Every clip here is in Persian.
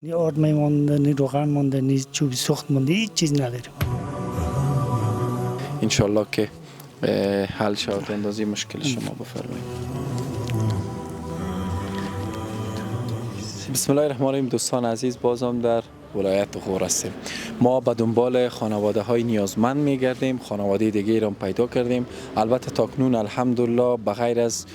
نی آرد میمانده، نی روغن مانده، نی چوب سوخت مانده، هیچ چیز نداریم. انشالله که حل شود. اندازی مشکل شما بفرمایید. بسم الله الرحمن الرحیم. دوستان عزیز، بازم در ولایت غور هستیم. ما به دنبال خانواده های نیازمند میگردیم. خانواده دیگه را پیدا کردیم. البته تاکنون الحمدلله بغیر از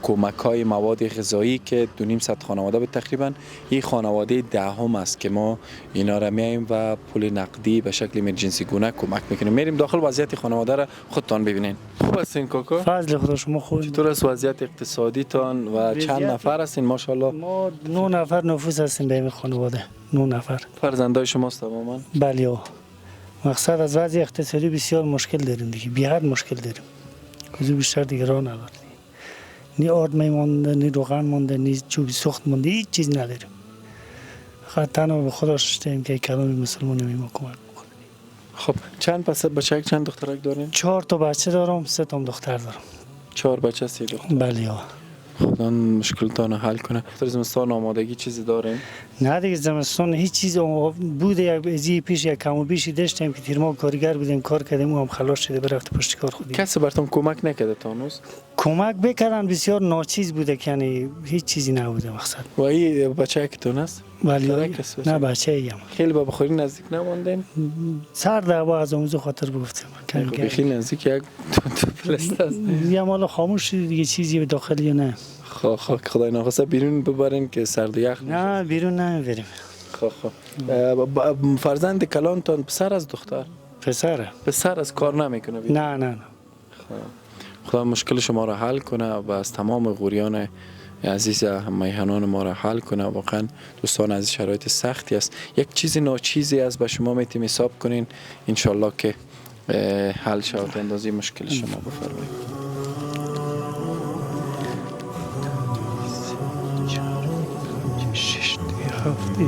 کمک های مواد غذایی که 2.5 خانواده به تقریبا این خانواده دهم است که ما اینا را میایم و پول نقدی به شکل ایمرجنسی گونه کمک میکنیم. میریم داخل وضعیت خانواده را خودتان ببینین. خوب هستین کاکا؟ فضل خدا شما خوب. چطور است وضعیت اقتصادیتان و چند نفر هستین؟ ماشاءالله ما 9 نفر نفوس هستیم به این خانواده. 9 نفر. فرزندای شماست تماما؟ بله. مقصد از وضع اقتصادی بسیار مشکل داریم دیگه. بی حد مشکل داریم. کجا بیشتر دیگه راه نداریم. نی آرد میمانده، نی روغن مانده، نی چوب سوخت مانده، هیچ چیز نداریم. فقط تنها به خدا ششتیم که کلام مسلمانی ما کمک میکنه. خب چند بچه چند دخترک دارین؟ 4 تا بچه دارم، 3 تا دختر دارم. 4 بچه 3 دختر. بله. خدا مشکلتان حل کنه. در زمستان آمادگی چیزی دارین؟ نه دیگه زمستان هیچ چیز بوده. یک ازی پیش یک کم و بیشی داشتیم که تیرما کارگر بودیم، کار کردیم و هم خلاص شده برفت پشت کار خودی. کسی براتون کمک نکرده تا هنوز؟ کمک بکردن بسیار ناچیز بوده که یعنی هیچ چیزی نبوده مقصد. و این بچه کتون است؟ ولی نه بچه ایم. خیلی به بخاری نزدیک نماندین؟ سرد هوا از اون خاطر گفتم. خیلی نزدیک یک پلست است. یا مالا خاموش دیگه چیزی به داخل یا نه. خدای ناخواسته بیرون ببرین که سرد و یخ. نه بیرون نمیبریم. فرزند کلانتان پسر از دختر؟ پسره. پسر از کار نمیکنه بیرون؟ نه. خدا مشکل شما را حل کنه و از تمام غوریان عزیز میهنان ما را حل کنه. واقعا دوستان از شرایط سختی است. یک چیز ناچیزی از به شما میتونیم حساب کنین انشالله که حل شود. اندازی مشکل شما بفرمایید. هفته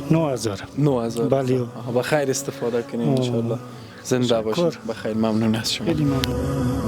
9000. بله. با خیر استفاده کنین انشالله. زنده باشید. بخیر. ممنون از شما. خیلی ممنون.